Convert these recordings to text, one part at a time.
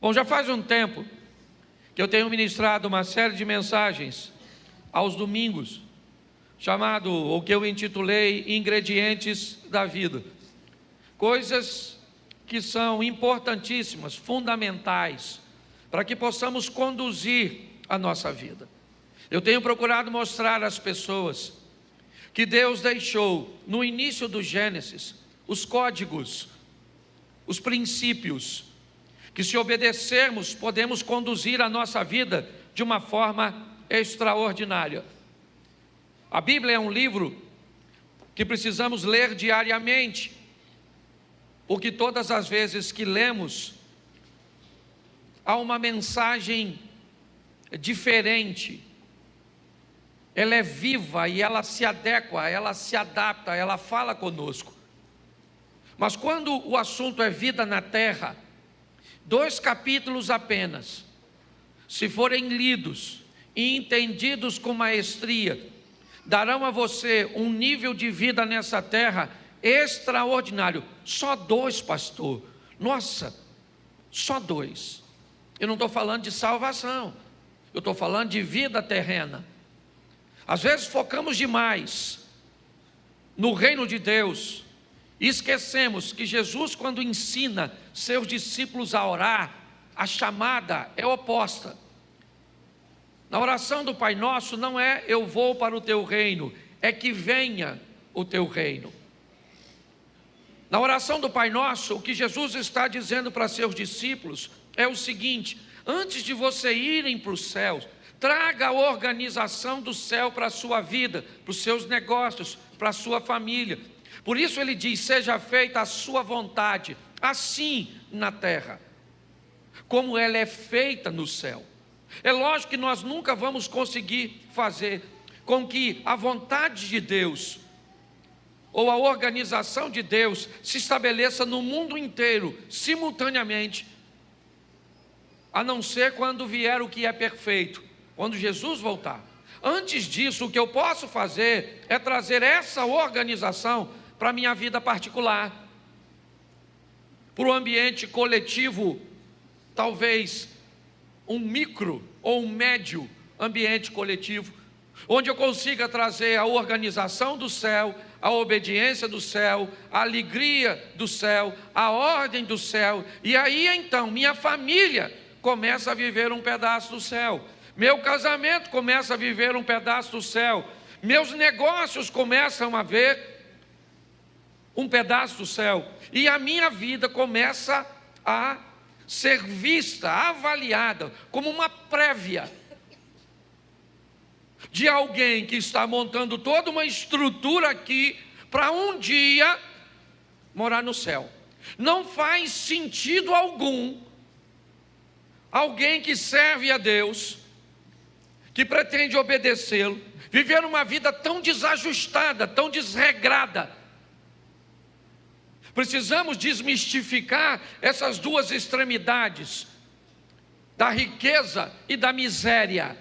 Bom, já faz um tempo que eu tenho ministrado uma série de mensagens aos domingos, chamado, ou que eu intitulei, Ingredientes da Vida. Coisas que são importantíssimas, fundamentais, para que possamos conduzir a nossa vida. Eu tenho procurado mostrar às pessoas que Deus deixou, no início do Gênesis, os códigos, os princípios, que se obedecermos, podemos conduzir a nossa vida de uma forma extraordinária. A Bíblia é um livro que precisamos ler diariamente, porque todas as vezes que lemos, há uma mensagem diferente. Ela é viva e ela se adequa, ela se adapta, ela fala conosco. Mas quando o assunto é vida na terra, 2 capítulos apenas, se forem lidos e entendidos com maestria, darão a você um nível de vida nessa terra extraordinário. Só 2, pastor. Nossa, só 2. Eu não estou falando de salvação, eu estou falando de vida terrena. Às vezes focamos demais no reino de Deus e esquecemos que Jesus, quando ensina seus discípulos a orar, a chamada é oposta. Na oração do Pai Nosso não é eu vou para o teu reino, é que venha o teu reino. Na oração do Pai Nosso, o que Jesus está dizendo para seus discípulos é o seguinte: antes de você irem para os céus, traga a organização do céu para a sua vida, para os seus negócios, para a sua família. Por isso ele diz: seja feita a sua vontade, assim na terra, como ela é feita no céu. É lógico que nós nunca vamos conseguir fazer com que a vontade de Deus, ou a organização de Deus, se estabeleça no mundo inteiro, simultaneamente, a não ser quando vier o que é perfeito, quando Jesus voltar. Antes disso, o que eu posso fazer é trazer essa organização para a minha vida particular, para o ambiente coletivo, talvez um micro ou um médio ambiente coletivo, onde eu consiga trazer a organização do céu, a obediência do céu, a alegria do céu, a ordem do céu, e aí então minha família começa a viver um pedaço do céu, meu casamento começa a viver um pedaço do céu, meus negócios começam a ver um pedaço do céu, e a minha vida começa a ser vista, avaliada como uma prévia de alguém que está montando toda uma estrutura aqui para um dia morar no céu. Não faz sentido algum alguém que serve a Deus, que pretende obedecê-lo, viver uma vida tão desajustada, tão desregrada. Precisamos desmistificar essas duas extremidades, da riqueza e da miséria.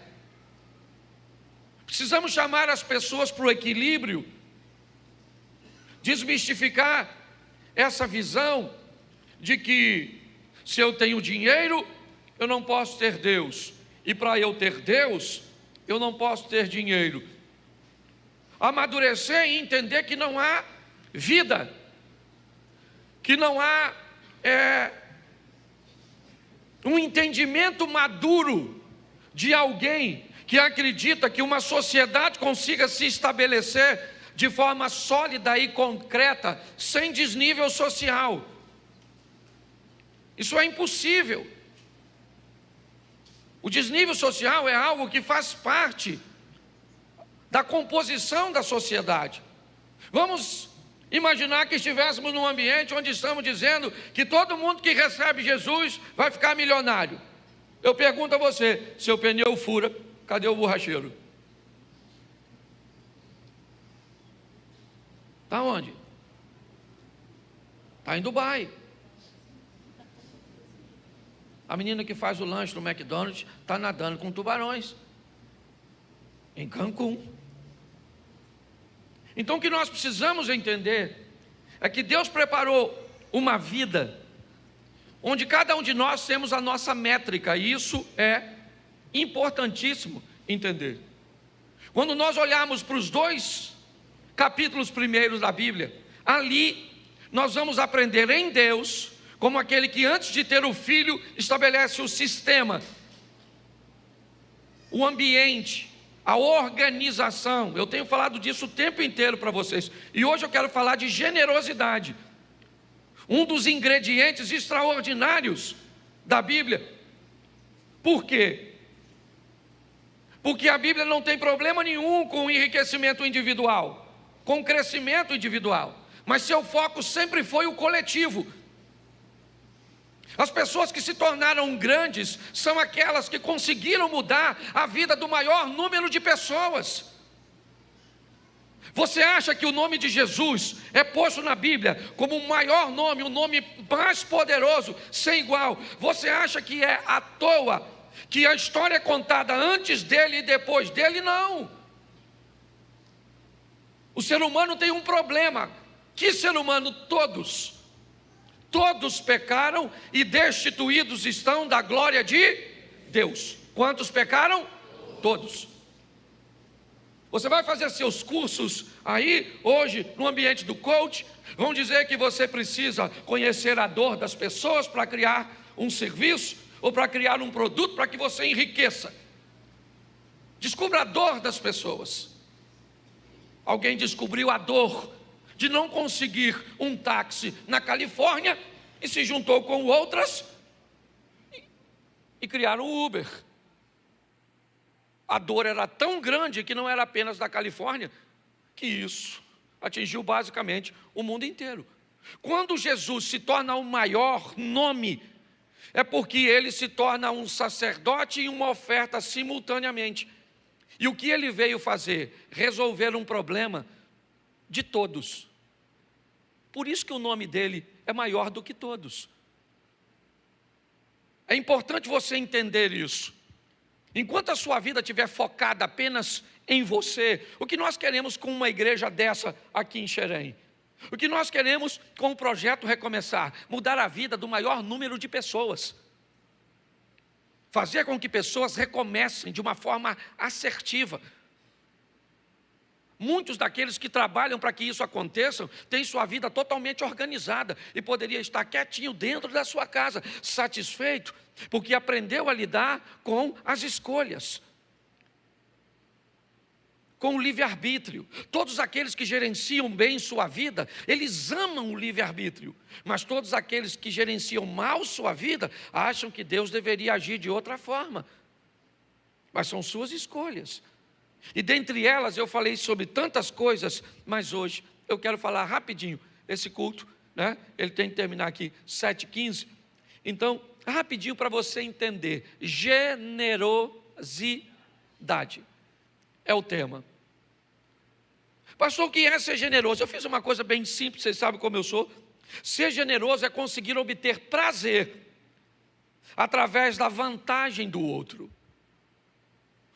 Precisamos chamar as pessoas para o equilíbrio, desmistificar essa visão de que se eu tenho dinheiro, eu não posso ter Deus, e para eu ter Deus, eu não posso ter dinheiro. Amadurecer e entender que não há vida, que não há um entendimento maduro de alguém que acredita que uma sociedade consiga se estabelecer de forma sólida e concreta, sem desnível social. Isso é impossível. O desnível social é algo que faz parte da composição da sociedade. Vamos imaginar que estivéssemos num ambiente onde estamos dizendo que todo mundo que recebe Jesus vai ficar milionário. Eu pergunto a você: seu pneu fura, cadê o borracheiro? Está onde? Está em Dubai. A menina que faz o lanche no McDonald's está nadando com tubarões em Cancún. Então o que nós precisamos entender é que Deus preparou uma vida onde cada um de nós temos a nossa métrica, e isso é importantíssimo entender. Quando nós olharmos para os 2 capítulos primeiros da Bíblia, ali nós vamos aprender em Deus, como aquele que antes de ter o filho, estabelece o sistema, o ambiente, a organização. Eu tenho falado disso o tempo inteiro para vocês, e hoje eu quero falar de generosidade, um dos ingredientes extraordinários da Bíblia. Por quê? Porque a Bíblia não tem problema nenhum com o enriquecimento individual, com o crescimento individual, mas seu foco sempre foi o coletivo. As pessoas que se tornaram grandes são aquelas que conseguiram mudar a vida do maior número de pessoas. Você acha que o nome de Jesus é posto na Bíblia como o maior nome, o nome mais poderoso, sem igual? Você acha que é à toa que a história é contada antes dele e depois dele? Não. O ser humano tem um problema. Que ser humano? Todos. Todos pecaram e destituídos estão da glória de Deus. Quantos pecaram? Todos. Você vai fazer seus cursos aí, hoje, no ambiente do coach, vão dizer que você precisa conhecer a dor das pessoas para criar um serviço, ou para criar um produto para que você enriqueça. Descubra a dor das pessoas. Alguém descobriu a dor de não conseguir um táxi na Califórnia e se juntou com outras e criaram o Uber. A dor era tão grande que não era apenas da Califórnia, que isso atingiu basicamente o mundo inteiro. Quando Jesus se torna o maior nome, é porque ele se torna um sacerdote e uma oferta simultaneamente. E o que ele veio fazer? Resolver um problema de todos. Por isso que o nome dele é maior do que todos. É importante você entender isso. Enquanto a sua vida estiver focada apenas em você, o que nós queremos com uma igreja dessa aqui em Xerém? O que nós queremos com o projeto Recomeçar? Mudar a vida do maior número de pessoas. Fazer com que pessoas recomecem de uma forma assertiva. Muitos daqueles que trabalham para que isso aconteça têm sua vida totalmente organizada e poderia estar quietinho dentro da sua casa, satisfeito, porque aprendeu a lidar com as escolhas, com o livre-arbítrio. Todos aqueles que gerenciam bem sua vida, eles amam o livre-arbítrio, mas todos aqueles que gerenciam mal sua vida, acham que Deus deveria agir de outra forma, mas são suas escolhas. E dentre elas eu falei sobre tantas coisas, mas hoje eu quero falar rapidinho. Esse culto, né, ele tem que terminar aqui 7h15, então rapidinho para você entender. Generosidade é o tema. Pastor, o que é ser generoso? Eu fiz uma coisa bem simples, vocês sabem como eu sou. Ser generoso é conseguir obter prazer através da vantagem do outro.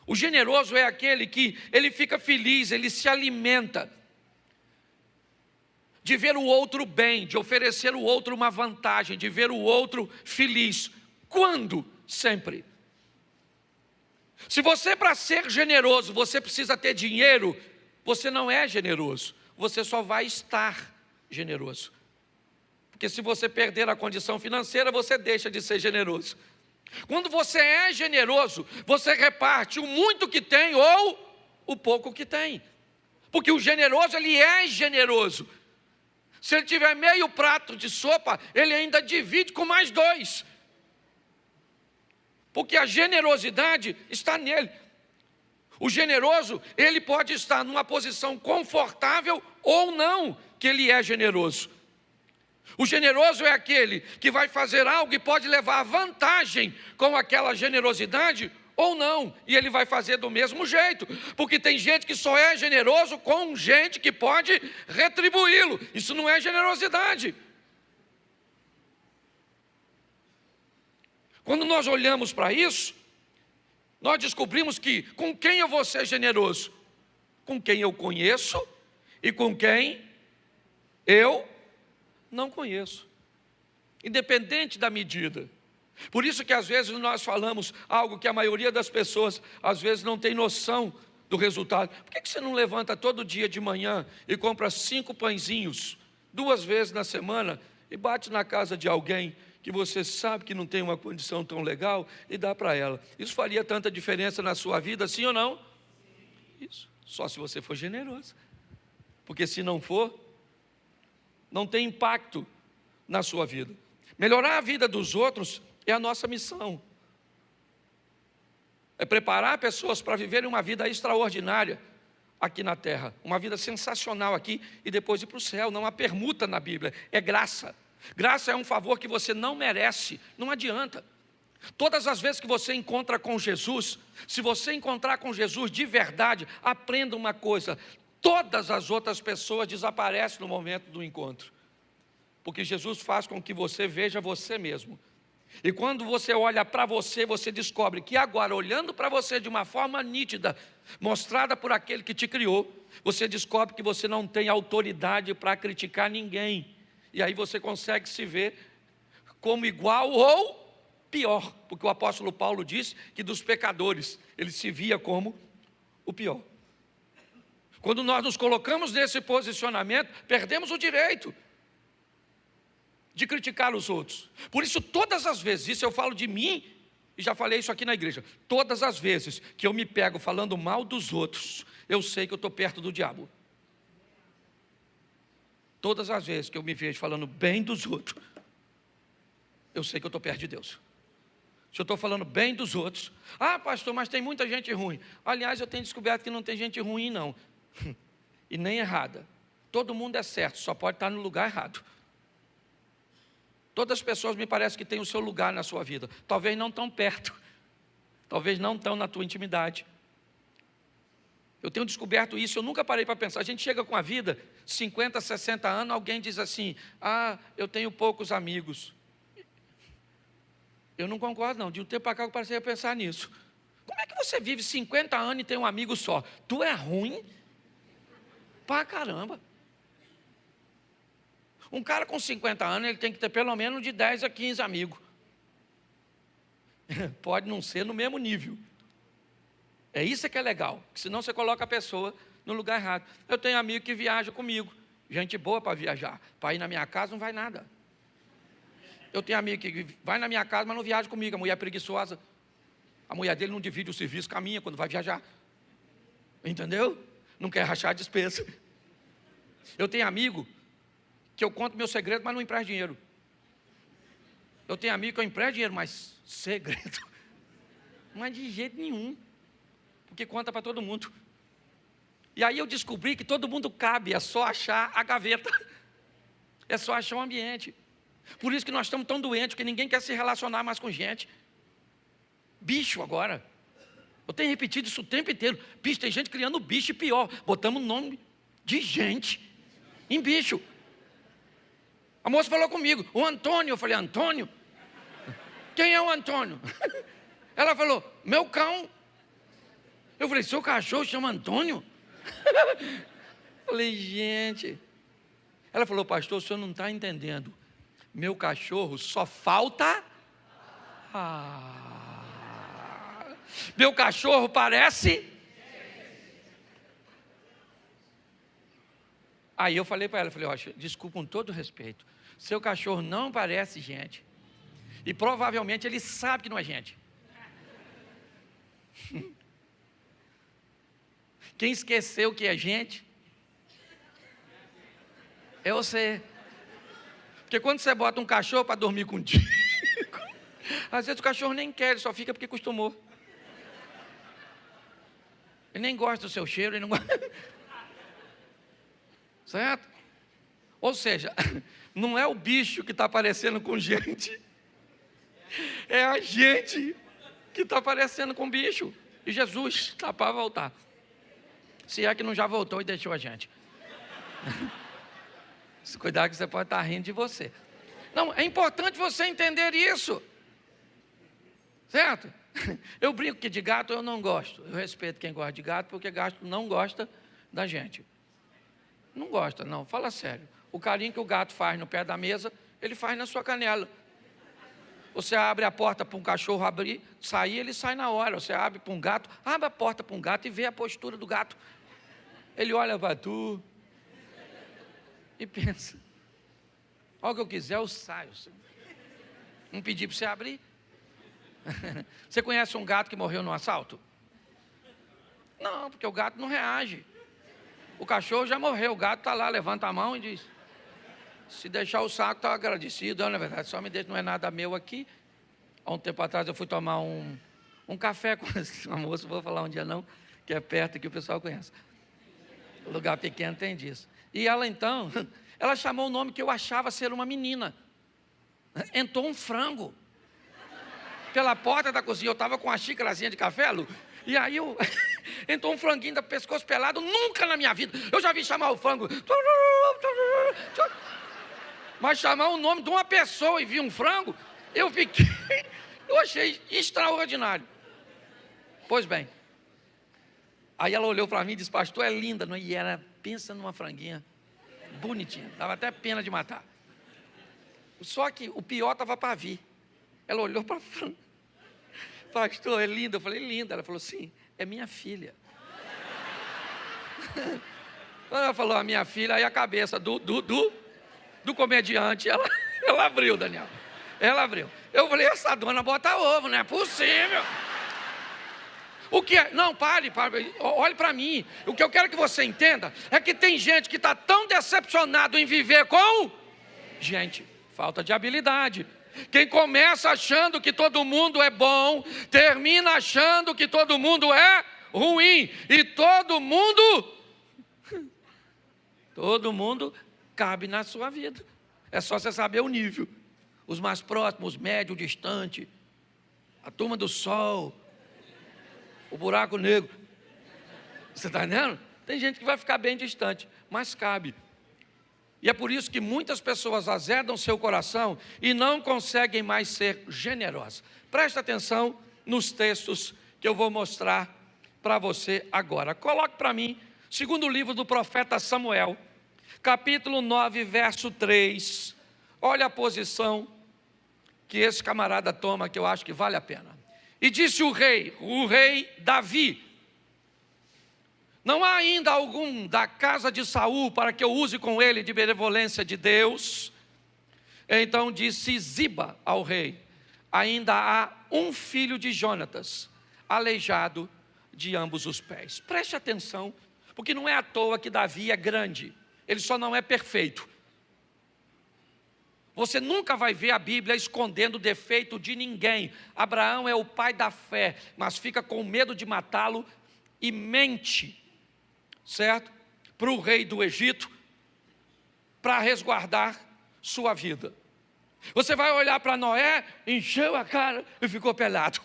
O generoso é aquele que ele fica feliz, ele se alimenta de ver o outro bem, de oferecer ao outro uma vantagem, de ver o outro feliz. Quando? Sempre. Se você, para ser generoso, você precisa ter dinheiro, você não é generoso, você só vai estar generoso. Porque se você perder a condição financeira, você deixa de ser generoso. Quando você é generoso, você reparte o muito que tem ou o pouco que tem. Porque o generoso, ele é generoso. Se ele tiver meio prato de sopa, ele ainda divide com mais 2. Porque a generosidade está nele. O generoso, ele pode estar numa posição confortável ou não, que ele é generoso. O generoso é aquele que vai fazer algo e pode levar vantagem com aquela generosidade ou não, e ele vai fazer do mesmo jeito, porque tem gente que só é generoso com gente que pode retribuí-lo. Isso não é generosidade. Quando nós olhamos para isso, nós descobrimos que com quem eu vou ser generoso? Com quem eu conheço e com quem eu não conheço. independente da medida. Por isso que às vezes nós falamos algo que a maioria das pessoas às vezes não tem noção do resultado. Por que você não levanta todo dia de manhã e compra 5 pãezinhos 2 vezes na semana e bate na casa de alguém que você sabe que não tem uma condição tão legal e dá para ela? Isso faria tanta diferença na sua vida, sim ou não? Isso, só se você for generoso. Porque se não for, não tem impacto na sua vida. Melhorar a vida dos outros é a nossa missão. É preparar pessoas para viverem uma vida extraordinária aqui na terra. Uma vida sensacional aqui e depois ir para o céu. Não há permuta na Bíblia, é graça. Graça é um favor que você não merece, não adianta. Todas as vezes que você encontra com Jesus, se você encontrar com Jesus de verdade, aprenda uma coisa: todas as outras pessoas desaparecem no momento do encontro. Porque Jesus faz com que você veja você mesmo. E quando você olha para você, você descobre que agora, olhando para você de uma forma nítida, mostrada por aquele que te criou, você descobre que você não tem autoridade para criticar ninguém. E aí você consegue se ver como igual ou pior. Porque o apóstolo Paulo diz que dos pecadores, ele se via como o pior. Quando nós nos colocamos nesse posicionamento, perdemos o direito de criticar os outros. Por isso, todas as vezes, isso eu falo de mim, e já falei isso aqui na igreja, todas as vezes que eu me pego falando mal dos outros, eu sei que eu estou perto do diabo. Todas as vezes que eu me vejo falando bem dos outros, eu sei que eu estou perto de Deus. Se eu estou falando bem dos outros, pastor, mas tem muita gente ruim. Aliás, eu tenho descoberto que não tem gente ruim não, e nem errada. Todo mundo é certo, só pode estar no lugar errado. Todas as pessoas me parece que têm o seu lugar na sua vida. Talvez não tão perto. Talvez não tão na tua intimidade. Eu tenho descoberto isso, eu nunca parei para pensar. A gente chega com a vida, 50, 60 anos, alguém diz assim: eu tenho poucos amigos. Eu não concordo não, de um tempo para cá eu passei a pensar nisso. Como é que você vive 50 anos e tem um amigo só? Tu é ruim? Pra caramba. Um cara com 50 anos, ele tem que ter pelo menos de 10 a 15 amigos. Pode não ser no mesmo nível. É isso que é legal, senão você coloca a pessoa no lugar errado. Eu tenho amigo que viaja comigo, gente boa para viajar. Para ir na minha casa não vai nada. Eu tenho amigo que vai na minha casa, mas não viaja comigo. A mulher é preguiçosa. A mulher dele não divide o serviço com a minha quando vai viajar. Entendeu? Não quer rachar a despesa. Eu tenho amigo que eu conto meu segredo, mas não empresto dinheiro. Eu tenho amigo que eu empresto dinheiro, mas segredo, mas de jeito nenhum, porque conta para todo mundo. E aí eu descobri que todo mundo cabe, é só achar a gaveta, é só achar o ambiente. Por isso que nós estamos tão doentes, porque ninguém quer se relacionar mais com gente. Bicho agora, eu tenho repetido isso o tempo inteiro. Bicho, tem gente criando bicho e pior, botamos o nome de gente em bicho. A moça falou comigo, o Antônio. Eu falei: Antônio? Quem é o Antônio? Ela falou: meu cão. Eu falei: seu cachorro chama Antônio? Falei: gente. Ela falou: pastor, o senhor não está entendendo. Meu cachorro só falta... Meu cachorro parece... Aí eu falei para ela, falei: desculpa, com todo respeito, seu cachorro não parece gente. E provavelmente ele sabe que não é gente. Quem esqueceu que é gente é você. Porque quando você bota um cachorro para dormir contigo, às vezes o cachorro nem quer, ele só fica porque acostumou. Ele nem gosta do seu cheiro, ele não gosta. Certo? Ou seja, não é o bicho que está parecendo com gente, é a gente que está parecendo com bicho. E Jesus está para voltar. Se é que não já voltou e deixou a gente. Se cuidar que você pode estar rindo de você. Não, é importante você entender isso. Certo? Eu brinco que de gato eu não gosto. Eu respeito quem gosta de gato, porque gato não gosta da gente. Não gosta, não. Fala sério. O carinho que o gato faz no pé da mesa, ele faz na sua canela. Você abre a porta para um cachorro sair, ele sai na hora. Você abre para um gato, abre a porta para um gato e vê a postura do gato. Ele olha para tu e pensa, olha o que eu quiser, eu saio. Não pedi para você abrir. Você conhece um gato que morreu num assalto? Não, porque o gato não reage. O cachorro já morreu, o gato está lá, levanta a mão e diz, se deixar o saco, está agradecido. Não, na verdade, só me deixa, não é nada meu aqui. Há um tempo atrás eu fui tomar um café com uma moça, vou falar um dia não, que é perto, que o pessoal conhece. O lugar pequeno tem disso. E ela então, ela chamou o nome que eu achava ser uma menina. Entrou um frango pela porta da cozinha. Eu estava com uma xícarazinha de café, Lu, e aí entrou um franguinho da pescoço pelado. Nunca na minha vida eu já vi chamar o frango, mas chamar o nome de uma pessoa e vi um frango, eu achei extraordinário. Pois bem, aí ela olhou para mim e disse, pastor, é linda, não? E ela, pensa numa franguinha bonitinha, dava até pena de matar. Só que o pior estava para vir. Ela olhou para a frango, pastor, é linda? Eu falei, linda. Ela falou, sim, é minha filha. Quando ela falou, a minha filha, aí a cabeça do comediante, ela abriu, Daniel. Ela abriu. Eu falei, essa dona bota ovo, não é possível. O que é? Não, pare, olhe para mim. O que eu quero que você entenda é que tem gente que está tão decepcionado em viver com gente, falta de habilidade. Quem começa achando que todo mundo é bom, termina achando que todo mundo é ruim. E todo mundo cabe na sua vida. É só você saber o nível. Os mais próximos, os médios, distante, a turma do sol, o buraco negro. Você está entendendo? Tem gente que vai ficar bem distante, mas cabe. E é por isso que muitas pessoas azedam seu coração e não conseguem mais ser generosas. Presta atenção nos textos que eu vou mostrar para você agora. Coloque para mim, segundo livro do profeta Samuel, capítulo 9, verso 3. Olha a posição que esse camarada toma, que eu acho que vale a pena. E disse o rei Davi, não há ainda algum da casa de Saul para que eu use com ele de benevolência de Deus? Então disse Ziba ao rei, ainda há um filho de Jonatas, aleijado de ambos os pés. Preste atenção, porque não é à toa que Davi é grande, ele só não é perfeito. Você nunca vai ver a Bíblia escondendo o defeito de ninguém. Abraão é o pai da fé, mas fica com medo de matá-lo e mente, certo? Para o rei do Egito, para resguardar sua vida. Você vai olhar para Noé, encheu a cara e ficou pelado.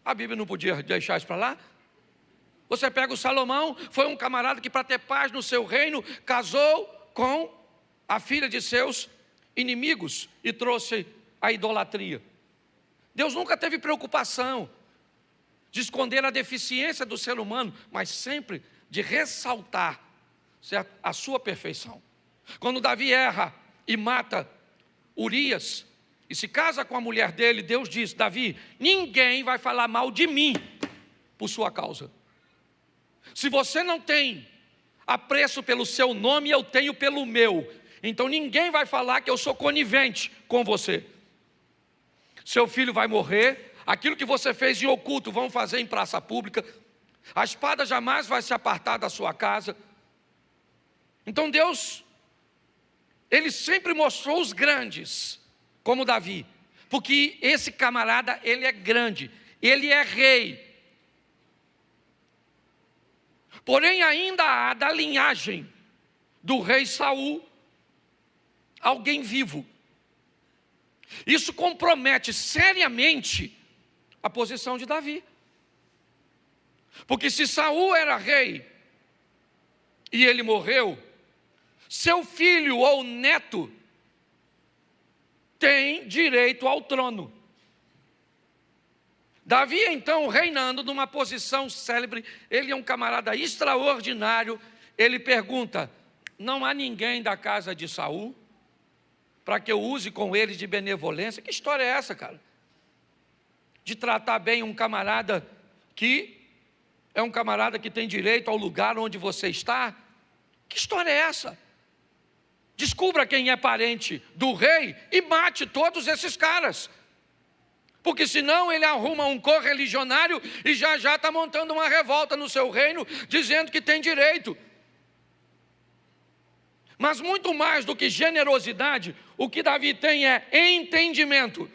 A Bíblia não podia deixar isso para lá. Você pega o Salomão, foi um camarada que para ter paz no seu reino, casou com a filha de seus inimigos e trouxe a idolatria. Deus nunca teve preocupação de esconder a deficiência do ser humano, mas sempre de ressaltar, certo, a sua perfeição. Quando Davi erra e mata Urias e se casa com a mulher dele, Deus diz, Davi, ninguém vai falar mal de mim por sua causa. Se você não tem apreço pelo seu nome, eu tenho pelo meu. Então ninguém vai falar que eu sou conivente com você. Seu filho vai morrer, aquilo que você fez em oculto, vão fazer em praça pública. A espada jamais vai se apartar da sua casa. Então Deus, Ele sempre mostrou os grandes, como Davi. Porque esse camarada, ele é grande, ele é rei. Porém ainda há da linhagem do rei Saul alguém vivo. Isso compromete seriamente a posição de Davi. Porque se Saul era rei e ele morreu, seu filho ou neto tem direito ao trono. Davi então reinando numa posição célebre, ele é um camarada extraordinário. Ele pergunta, não há ninguém da casa de Saul para que eu use com ele de benevolência. Que história é essa, cara? De tratar bem um camarada que é um camarada que tem direito ao lugar onde você está? Que história é essa? Descubra quem é parente do rei e mate todos esses caras. Porque senão ele arruma um correligionário e já está montando uma revolta no seu reino, dizendo que tem direito. Mas muito mais do que generosidade, o que Davi tem é entendimento.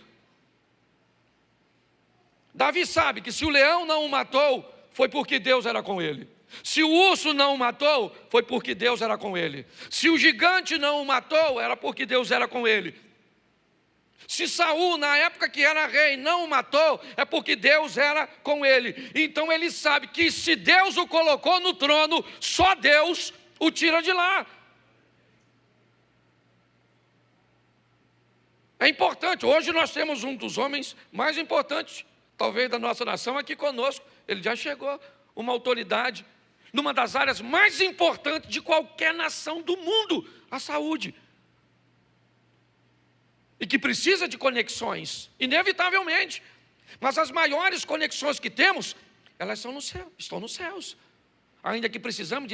Davi sabe que se o leão não o matou, foi porque Deus era com ele. Se o urso não o matou, foi porque Deus era com ele. Se o gigante não o matou, era porque Deus era com ele. Se Saul, na época que era rei, não o matou, é porque Deus era com ele. Então ele sabe que se Deus o colocou no trono, só Deus o tira de lá. É importante. Hoje nós temos um dos homens mais importantes, talvez da nossa nação, aqui conosco. Ele já chegou, uma autoridade, numa das áreas mais importantes de qualquer nação do mundo, a saúde. E que precisa de conexões, inevitavelmente. Mas as maiores conexões que temos, elas são no céu, estão nos céus. Ainda que precisamos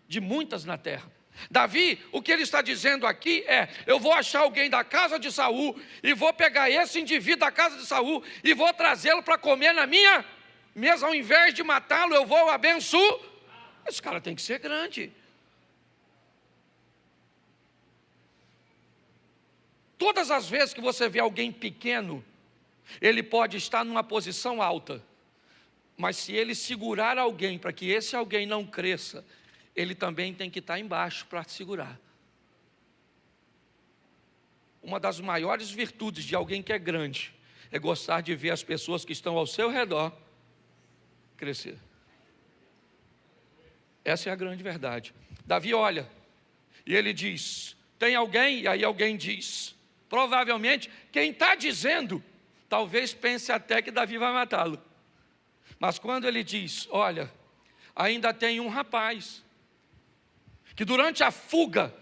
de muitas na terra. Davi, o que ele está dizendo aqui é: eu vou achar alguém da casa de Saul e vou pegar esse indivíduo da casa de Saul e vou trazê-lo para comer na minha mesa. Ao invés de matá-lo, eu vou abençoar. Esse cara tem que ser grande. Todas as vezes que você vê alguém pequeno, ele pode estar numa posição alta, mas se ele segurar alguém para que esse alguém não cresça, ele também tem que estar embaixo para segurar. Uma das maiores virtudes de alguém que é grande é gostar de ver as pessoas que estão ao seu redor crescer. Essa é a grande verdade. Davi olha e ele diz: tem alguém? E aí alguém diz. Provavelmente quem está dizendo talvez pense até que Davi vai matá-lo. Mas quando ele diz: olha, ainda tem um rapaz que durante a fuga,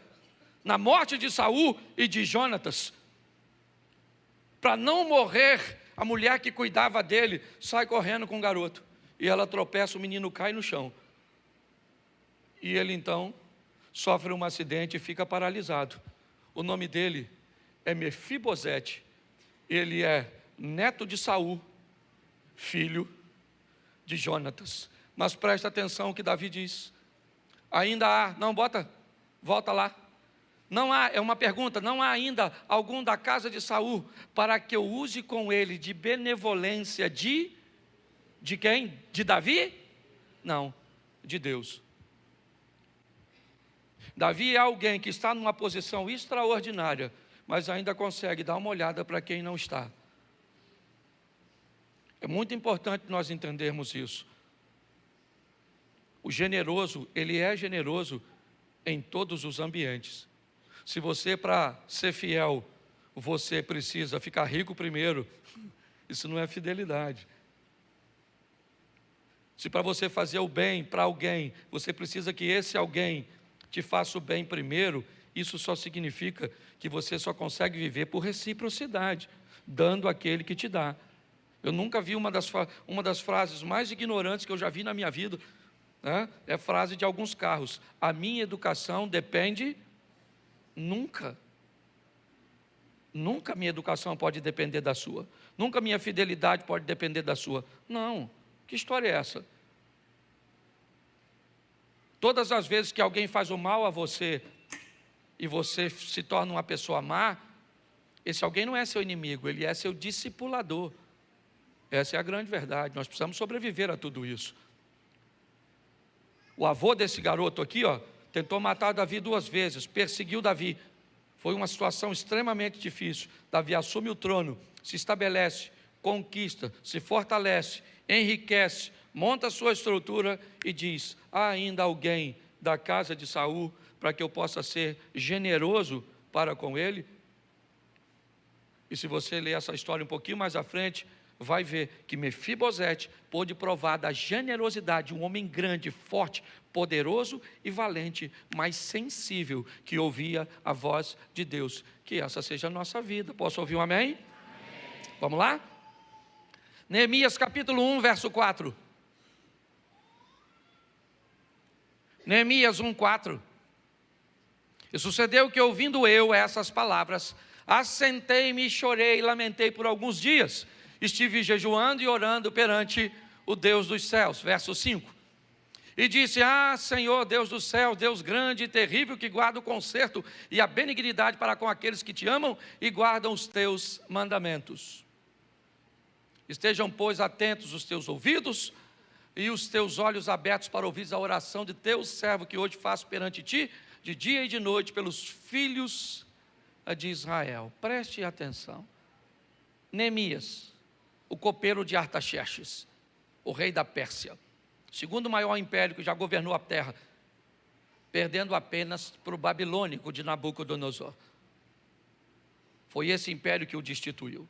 na morte de Saul e de Jonatas, para não morrer, a mulher que cuidava dele sai correndo com o garoto. E ela tropeça, o menino cai no chão. E ele então sofre um acidente e fica paralisado. O nome dele é Mefibosete. Ele é neto de Saul, filho de Jonatas. Mas presta atenção o que Davi diz. Ainda há, não, volta lá. Não há, é uma pergunta, não há ainda algum da casa de Saul para que eu use com ele de benevolência de quem? De Davi? Não, de Deus. Davi é alguém que está numa posição extraordinária, mas ainda consegue dar uma olhada para quem não está. É muito importante nós entendermos isso. O generoso, ele é generoso em todos os ambientes. Se você, para ser fiel, você precisa ficar rico primeiro, isso não é fidelidade. Se para você fazer o bem para alguém, você precisa que esse alguém te faça o bem primeiro, isso só significa que você só consegue viver por reciprocidade, dando àquele que te dá. Eu nunca vi uma das frases mais ignorantes que eu já vi na minha vida, né? É a frase de alguns carros: a minha educação depende... Nunca minha educação pode depender da sua. Nunca minha fidelidade pode depender da sua. Não, que história é essa? Todas as vezes que alguém faz o mal a você e você se torna uma pessoa má, esse alguém não é seu inimigo, ele é seu discipulador. Essa é a grande verdade. Nós precisamos sobreviver a tudo isso. O avô desse garoto aqui, tentou matar Davi 2 vezes, perseguiu Davi. Foi uma situação extremamente difícil. Davi assume o trono, se estabelece, conquista, se fortalece, enriquece, monta a sua estrutura e diz: há ainda alguém da casa de Saul para que eu possa ser generoso para com ele? E se você ler essa história um pouquinho mais à frente, vai ver que Mefibosete pôde provar da generosidade de um homem grande, forte, poderoso e valente, mas sensível, que ouvia a voz de Deus. Que essa seja a nossa vida. Posso ouvir um amém? Amém. Vamos lá? Neemias capítulo 1, verso 4. Neemias 1, 4. E sucedeu que, ouvindo eu essas palavras, assentei-me, chorei e lamentei por alguns dias. Estive jejuando e orando perante o Deus dos céus. Verso 5. E disse: Senhor, Deus do céu, Deus grande e terrível, que guarda o conserto e a benignidade para com aqueles que te amam e guardam os teus mandamentos. Estejam, pois, atentos os teus ouvidos e os teus olhos abertos para ouvir a oração de teu servo, que hoje faço perante ti, de dia e de noite, pelos filhos de Israel. Preste atenção. Neemias, o copeiro de Artaxerxes, o rei da Pérsia, segundo maior império que já governou a terra, perdendo apenas para o babilônico de Nabucodonosor. Foi esse império que o destituiu.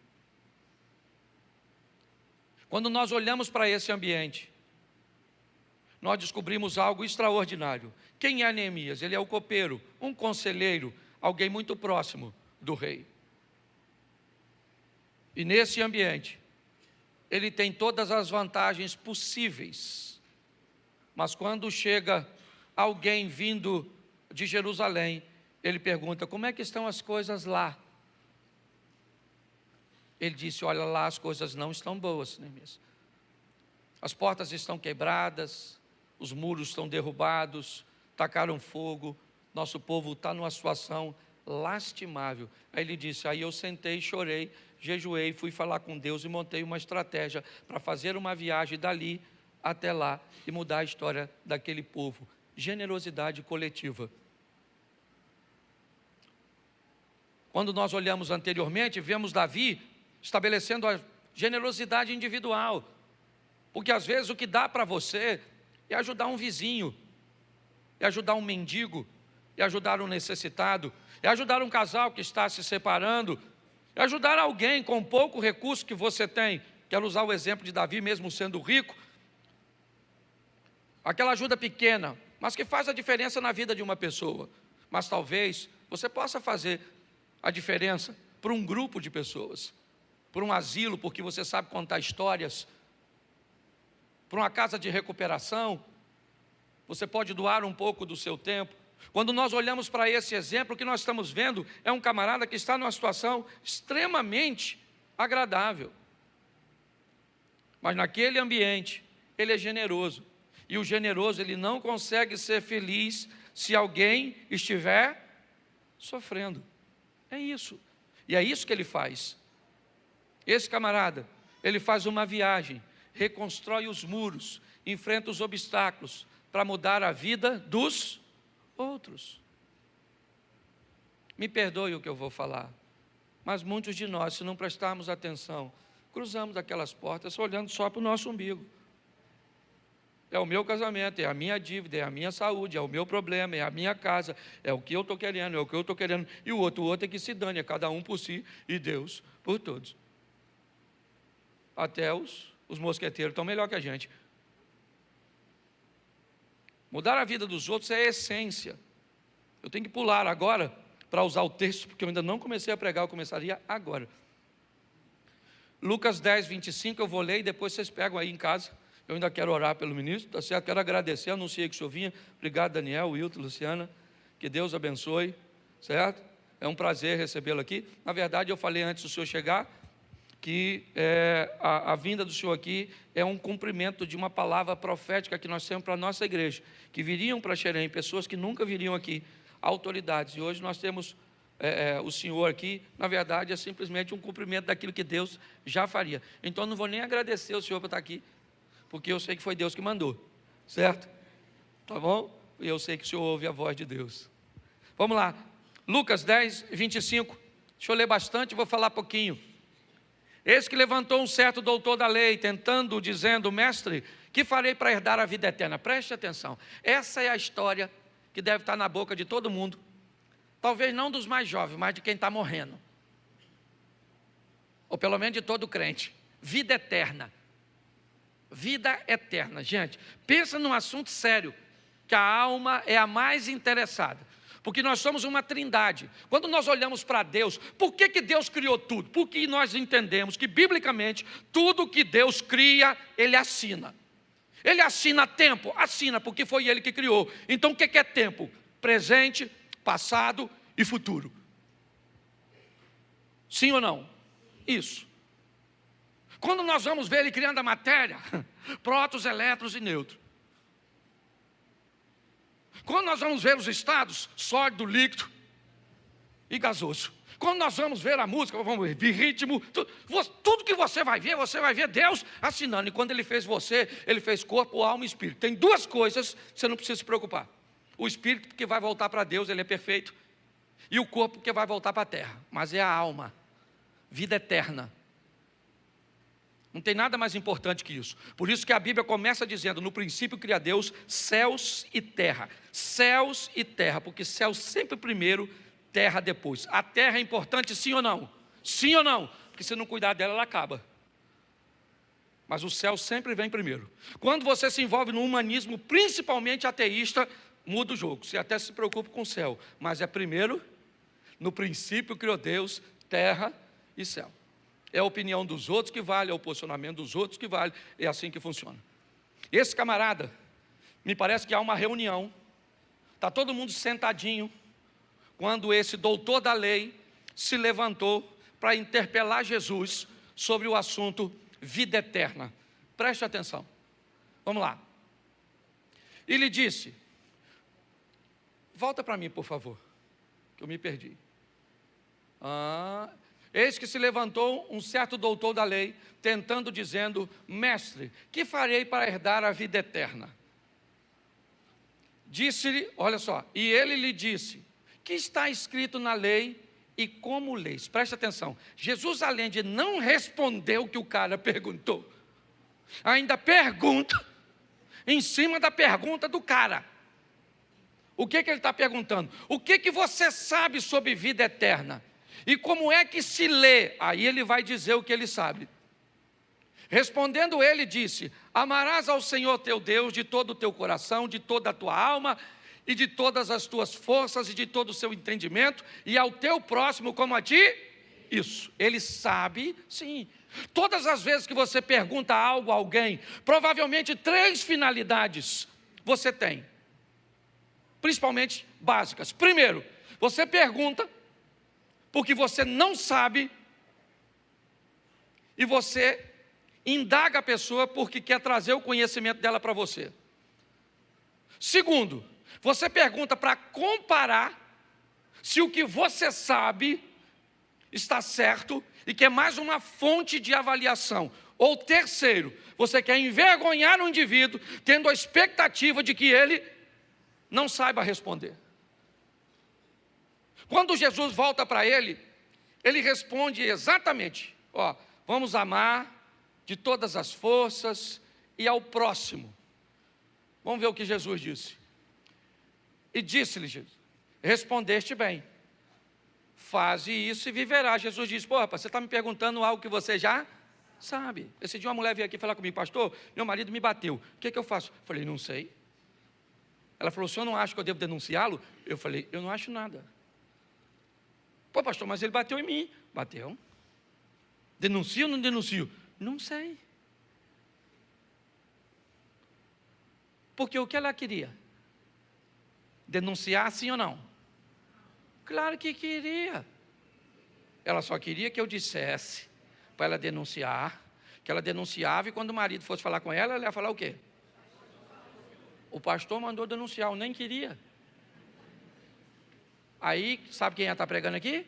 Quando nós olhamos para esse ambiente, nós descobrimos algo extraordinário. Quem é Neemias? Ele é o copeiro, um conselheiro, alguém muito próximo do rei. E nesse ambiente, ele tem todas as vantagens possíveis. Mas quando chega alguém vindo de Jerusalém, ele pergunta: como é que estão as coisas lá? Ele disse: olha, lá as coisas não estão boas, Neemias. As portas estão quebradas, os muros estão derrubados, tacaram fogo, nosso povo está numa situação lastimável. Aí ele disse: aí eu sentei, chorei, jejuei, fui falar com Deus e montei uma estratégia para fazer uma viagem dali até lá e mudar a história daquele povo. Generosidade coletiva. Quando nós olhamos anteriormente, vemos Davi estabelecendo a generosidade individual, porque às vezes o que dá para você é ajudar um vizinho, é ajudar um mendigo, é ajudar um necessitado, é ajudar um casal que está se separando, é ajudar alguém com pouco recurso que você tem. Quero usar o exemplo de Davi, mesmo sendo rico, aquela ajuda pequena, mas que faz a diferença na vida de uma pessoa. Mas talvez você possa fazer a diferença para um grupo de pessoas, para um asilo, porque você sabe contar histórias, para uma casa de recuperação. Você pode doar um pouco do seu tempo. Quando nós olhamos para esse exemplo, o que nós estamos vendo é um camarada que está numa situação extremamente agradável, mas naquele ambiente ele é generoso, e o generoso, ele não consegue ser feliz se alguém estiver sofrendo. É isso, e é isso que ele faz. Esse camarada, ele faz uma viagem, reconstrói os muros, enfrenta os obstáculos para mudar a vida dos outros. Me perdoe o que eu vou falar, mas muitos de nós, se não prestarmos atenção, cruzamos aquelas portas olhando só para o nosso umbigo. É o meu casamento, é a minha dívida, é a minha saúde, é o meu problema, é a minha casa, é o que eu estou querendo, é o que eu estou querendo, e o outro é que se dane, é cada um por si e Deus por todos. Até os mosqueteiros estão melhor que a gente. Mudar a vida dos outros é a essência. Eu tenho que pular agora para usar o texto, porque eu ainda não comecei a pregar, eu começaria agora. Lucas 10, 25, eu vou ler e depois vocês pegam aí em casa. Eu ainda quero orar pelo ministro, tá certo? Quero agradecer, anunciei que o senhor vinha. Obrigado, Daniel, Wilton, Luciana. Que Deus abençoe, certo? É um prazer recebê-lo aqui. Na verdade, eu falei antes do senhor chegar, que a vinda do senhor aqui é um cumprimento de uma palavra profética que nós temos para a nossa igreja, que viriam para Xerém, pessoas que nunca viriam aqui, autoridades, e hoje nós temos o senhor aqui. Na verdade é simplesmente um cumprimento daquilo que Deus já faria. Então não vou nem agradecer o senhor por estar aqui, porque eu sei que foi Deus que mandou, certo? Tá bom? E eu sei que o senhor ouve a voz de Deus. Vamos lá, Lucas 10, 25, deixa eu ler bastante, vou falar pouquinho. Eis que levantou um certo doutor da lei, tentando, dizendo: mestre, que farei para herdar a vida eterna? Preste atenção, essa é a história que deve estar na boca de todo mundo, talvez não dos mais jovens, mas de quem está morrendo, ou pelo menos de todo crente. vida eterna. Vida eterna, gente, pensa num assunto sério, que a alma é a mais interessada, porque nós somos uma trindade. Quando nós olhamos para Deus, por que Deus criou tudo? Porque nós entendemos que, biblicamente, tudo que Deus cria, Ele assina. Ele assina tempo? Assina, porque foi Ele que criou. Então o que é tempo? Presente, passado e futuro. Sim ou não? Isso. Quando nós vamos ver Ele criando a matéria, prótons, elétrons e nêutrons. Quando nós vamos ver os estados, sólido, líquido e gasoso. Quando nós vamos ver a música, vamos ver ritmo, tudo que você vai ver Deus assinando. E quando Ele fez você, Ele fez corpo, alma e espírito. Tem duas coisas que você não precisa se preocupar. O espírito que vai voltar para Deus, ele é perfeito. E o corpo que vai voltar para a terra. Mas é a alma, vida eterna. Não tem nada mais importante que isso. Por isso que a Bíblia começa dizendo, no princípio cria Deus céus e terra. Céus e terra, porque céu sempre primeiro, terra depois. A terra é importante, sim ou não? Sim ou não? Porque se não cuidar dela, ela acaba. Mas o céu sempre vem primeiro. Quando você se envolve no humanismo, principalmente ateísta, muda o jogo. Você até se preocupa com o céu. Mas é primeiro, no princípio criou Deus, terra e céu. É a opinião dos outros que vale, é o posicionamento dos outros que vale, é assim que funciona. Esse camarada, me parece que há uma reunião, está todo mundo sentadinho, quando esse doutor da lei se levantou para interpelar Jesus sobre o assunto vida eterna. Preste atenção, vamos lá. Ele disse, volta para mim por favor, que eu me perdi. Eis que se levantou um certo doutor da lei, tentando, dizendo, mestre, que farei para herdar a vida eterna? Disse-lhe, olha só, e ele lhe disse, que está escrito na lei e como leis? Preste atenção, Jesus, além de não responder o que o cara perguntou, ainda pergunta, em cima da pergunta do cara. O que ele está perguntando? O que você sabe sobre vida eterna? E como é que se lê? Aí ele vai dizer o que ele sabe. Respondendo ele, disse, amarás ao Senhor teu Deus de todo o teu coração, de toda a tua alma, e de todas as tuas forças, e de todo o seu entendimento, e ao teu próximo como a ti. Isso, ele sabe, sim. Todas as vezes que você pergunta algo a alguém, provavelmente 3 finalidades você tem. Principalmente básicas. Primeiro, você pergunta porque você não sabe, e você indaga a pessoa porque quer trazer o conhecimento dela para você. Segundo, você pergunta para comparar se o que você sabe está certo e que é mais uma fonte de avaliação. Ou terceiro, você quer envergonhar o indivíduo tendo a expectativa de que ele não saiba responder. Quando Jesus volta para ele, ele responde exatamente, vamos amar de todas as forças e ao próximo. Vamos ver o que Jesus disse. E disse-lhe Jesus, respondeste bem, faze isso e viverá. Jesus disse, rapaz, você está me perguntando algo que você já sabe. Esse dia uma mulher veio aqui falar comigo, pastor, meu marido me bateu, o que eu faço? Eu falei, não sei. Ela falou, o senhor não acha que eu devo denunciá-lo? Eu falei, eu não acho nada. Pô, pastor, mas ele bateu em mim. Bateu. Denuncio ou não denuncio? Não sei. Porque o que ela queria? Denunciar sim ou não? Claro que queria. Ela só queria que eu dissesse para ela denunciar, que ela denunciava e quando o marido fosse falar com ela, ela ia falar o quê? O pastor mandou denunciar, eu nem queria. Aí, sabe quem ia estar pregando aqui?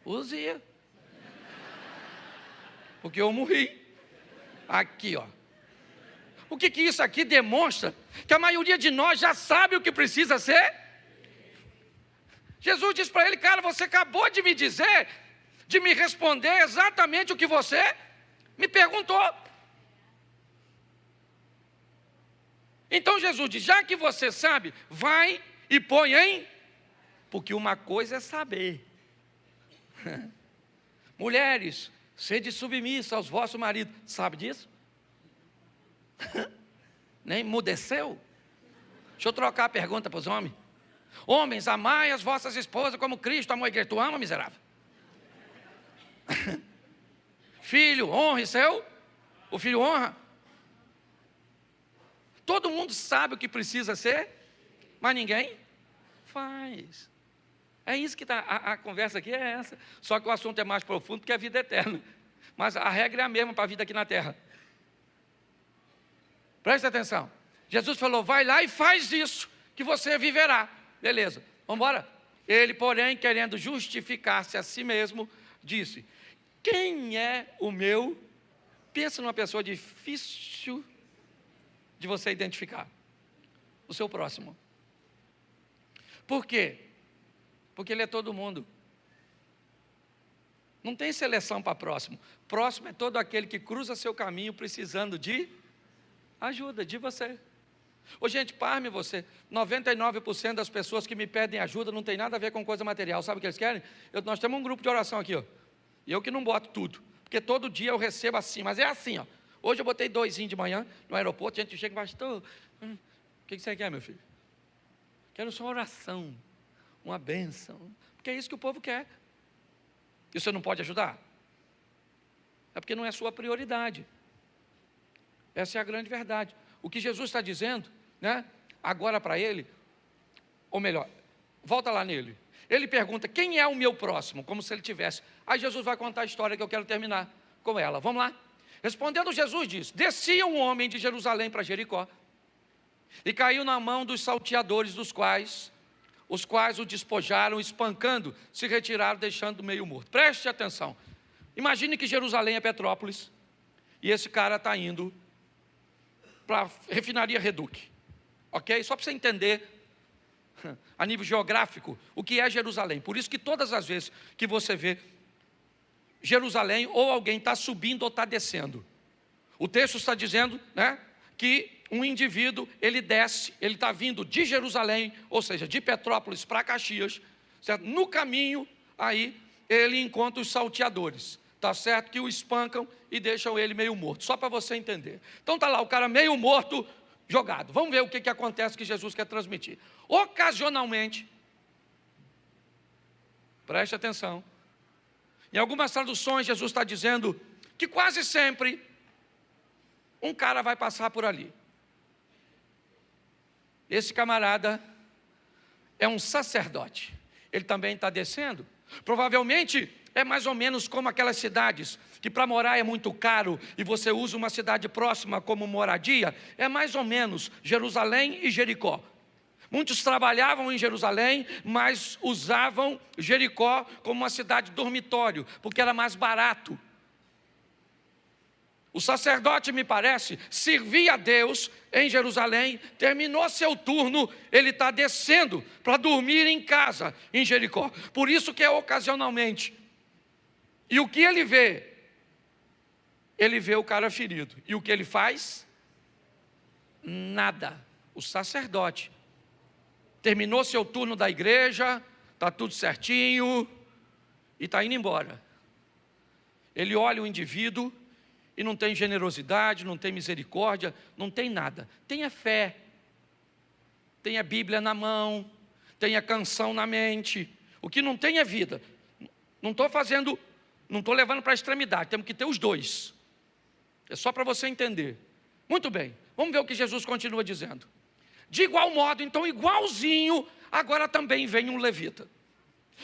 Uzia. Porque eu morri. Aqui, O que isso aqui demonstra? Que a maioria de nós já sabe o que precisa ser. Jesus disse para ele, cara, você acabou de me dizer, de me responder exatamente o que você me perguntou. Então Jesus diz, já que você sabe, vai e põe em... Porque uma coisa é saber. Mulheres, Sede submissa aos vossos maridos. Sabe disso? Nem emudeceu? Deixa eu trocar a pergunta para os homens. Homens, amai as vossas esposas como Cristo amou a igreja. Tu ama, miserável? Filho, honre o filho honra. Todo mundo sabe o que precisa ser, mas ninguém faz. É isso que está, a conversa aqui é essa. Só que o assunto é mais profundo, porque a vida é eterna. Mas a regra é a mesma para a vida aqui na terra. Presta atenção. Jesus falou, vai lá e faz isso, que você viverá. Beleza, vamos embora? Ele, porém, querendo justificar-se a si mesmo, disse, quem é o meu? Pensa numa pessoa difícil de você identificar. O seu próximo. Por quê? Porque ele é todo mundo. Não tem seleção para próximo. Próximo é todo aquele que cruza seu caminho precisando de ajuda, de você. Ô gente, parme você, 99% das pessoas que me pedem ajuda não tem nada a ver com coisa material. Sabe o que eles querem? Nós temos um grupo de oração aqui, ó. E eu que não boto tudo, porque todo dia eu recebo assim, mas é assim, ó. Hoje eu botei 2 de manhã no aeroporto, a gente chega e fala, pastor, o que você quer, meu filho? Quero só oração, uma bênção, porque é isso que o povo quer. E você não pode ajudar? É porque não é sua prioridade. Essa é a grande verdade. O que Jesus está dizendo, né, agora para ele, ou melhor, volta lá nele. Ele pergunta, quem é o meu próximo? Como se ele tivesse. Aí Jesus vai contar a história que eu quero terminar com ela. Vamos lá? Respondendo Jesus disse, descia um homem de Jerusalém para Jericó, e caiu na mão dos salteadores, os quais o despojaram, espancando, se retiraram, deixando meio morto. Preste atenção. Imagine que Jerusalém é Petrópolis, e esse cara está indo para a refinaria Reduc, ok? Só para você entender, a nível geográfico, o que é Jerusalém. Por isso que todas as vezes que você vê Jerusalém, ou alguém está subindo ou está descendo. O texto está dizendo, né, que um indivíduo, ele desce, ele está vindo de Jerusalém, ou seja, de Petrópolis para Caxias, certo? No caminho, aí, ele encontra os salteadores. Tá certo? Que o espancam e deixam ele meio morto. Só para você entender. Então está lá o cara meio morto, jogado. Vamos ver o que acontece que Jesus quer transmitir. Ocasionalmente, preste atenção, em algumas traduções Jesus está dizendo que quase sempre um cara vai passar por ali. Esse camarada é um sacerdote. Ele também está descendo. Provavelmente é mais ou menos como aquelas cidades que para morar é muito caro e você usa uma cidade próxima como moradia. É mais ou menos Jerusalém e Jericó. Muitos trabalhavam em Jerusalém, mas usavam Jericó como uma cidade dormitório, porque era mais barato. O sacerdote, me parece, servia a Deus em Jerusalém, terminou seu turno, ele está descendo para dormir em casa, em Jericó. Por isso que é ocasionalmente. E o que ele vê? Ele vê o cara ferido. E o que ele faz? Nada. O sacerdote terminou seu turno da igreja, está tudo certinho, e está indo embora. Ele olha o indivíduo e não tem generosidade, não tem misericórdia, não tem nada. Tenha fé, tenha Bíblia na mão, tenha canção na mente. O que não tem é vida. Não estou levando para a extremidade, temos que ter os dois. É só para você entender. Muito bem, vamos ver o que Jesus continua dizendo. De igual modo, então, igualzinho, agora também vem um levita,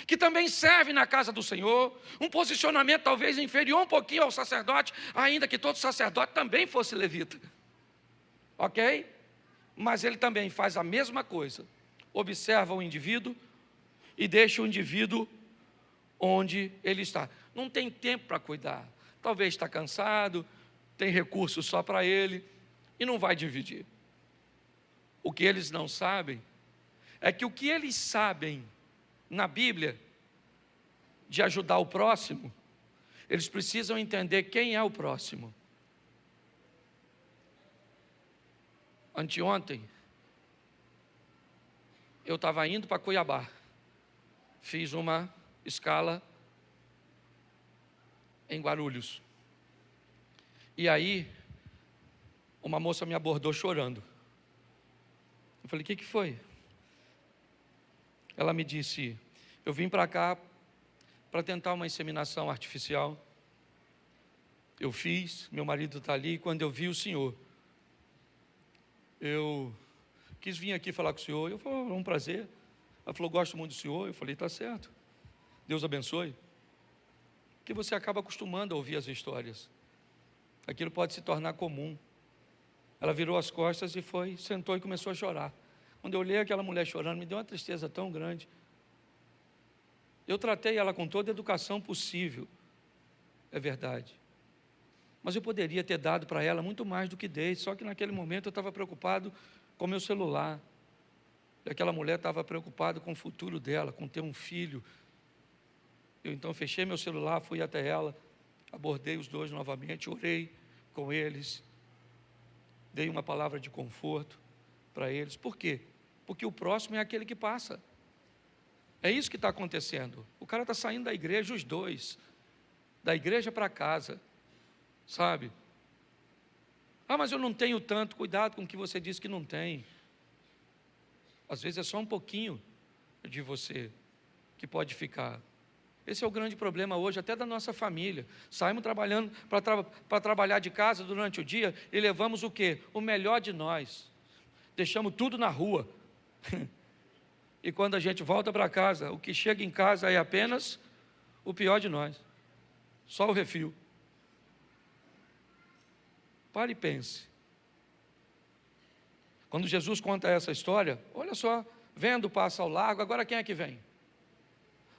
que também serve na casa do Senhor, um posicionamento talvez inferior um pouquinho ao sacerdote, ainda que todo sacerdote também fosse levita. Ok? Mas ele também faz a mesma coisa. Observa o indivíduo e deixa o indivíduo onde ele está. Não tem tempo para cuidar. Talvez está cansado, tem recursos só para ele e não vai dividir. O que eles não sabem é que o que eles sabem na Bíblia de ajudar o próximo, eles precisam entender quem é o próximo. Anteontem, eu estava indo para Cuiabá, fiz uma escala em Guarulhos. E aí, uma moça me abordou chorando. Eu falei, o que foi? Ela me disse, eu vim para cá para tentar uma inseminação artificial. Eu fiz, meu marido está ali, e quando eu vi o senhor, eu quis vir aqui falar com o senhor. Eu falei, é um prazer. Ela falou, gosto muito do senhor. Eu falei, está certo, Deus abençoe. Porque você acaba acostumando a ouvir as histórias. Aquilo pode se tornar comum. Ela virou as costas e foi, sentou e começou a chorar. Quando eu olhei aquela mulher chorando, me deu uma tristeza tão grande. Eu tratei ela com toda a educação possível, é verdade. Mas eu poderia ter dado para ela muito mais do que dei, só que naquele momento eu estava preocupado com meu celular. E aquela mulher estava preocupada com o futuro dela, com ter um filho. Eu então fechei meu celular, fui até ela, abordei os dois novamente, orei com eles, dei uma palavra de conforto para eles. Por quê? Porque o próximo é aquele que passa. É isso que está acontecendo. O cara está saindo da igreja, os dois, da igreja para casa, sabe? Ah, mas eu não tenho tanto. Cuidado com o que você diz que não tem. Às vezes é só um pouquinho de você que pode ficar. Esse é o grande problema hoje, até da nossa família. Saímos trabalhando para trabalhar de casa durante o dia e levamos o quê? O melhor de nós. Deixamos tudo na rua. E quando a gente volta para casa, o que chega em casa é apenas o pior de nós. Só o refil. Pare e pense. Quando Jesus conta essa história, olha só, vendo passa ao largo, agora quem é que vem?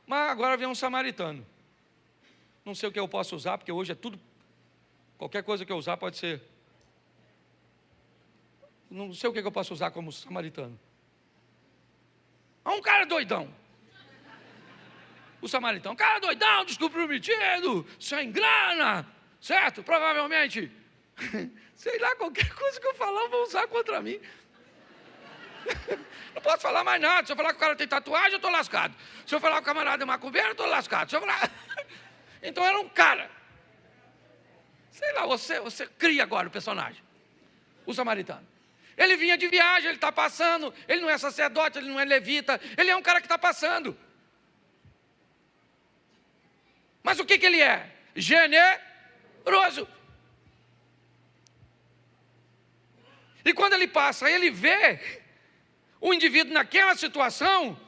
Mas agora vem um samaritano. Não sei o que eu posso usar, porque hoje é tudo, qualquer coisa que eu usar pode ser. Não sei o que eu posso usar como samaritano. Um cara doidão. O samaritano, cara doidão, descobriu o metido, sem grana, certo? Provavelmente, sei lá, qualquer coisa que eu falar, vão usar contra mim. Não posso falar mais nada. Se eu falar que o cara tem tatuagem, eu estou lascado. Se eu falar que o camarada é macumbeiro, eu estou lascado. Se eu falar... Então era um cara. Sei lá, você cria agora o personagem. O samaritano. Ele vinha de viagem, ele está passando. Ele não é sacerdote, ele não é levita. Ele é um cara que está passando. Mas o que ele é? Generoso. E quando ele passa, ele vê o indivíduo naquela situação,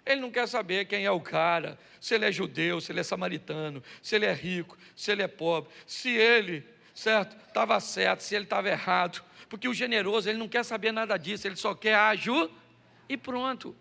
ele não quer saber quem é o cara, se ele é judeu, se ele é samaritano, se ele é rico, se ele é pobre, se ele, certo, estava certo, se ele estava errado, porque o generoso, ele não quer saber nada disso, ele só quer ajudar e pronto.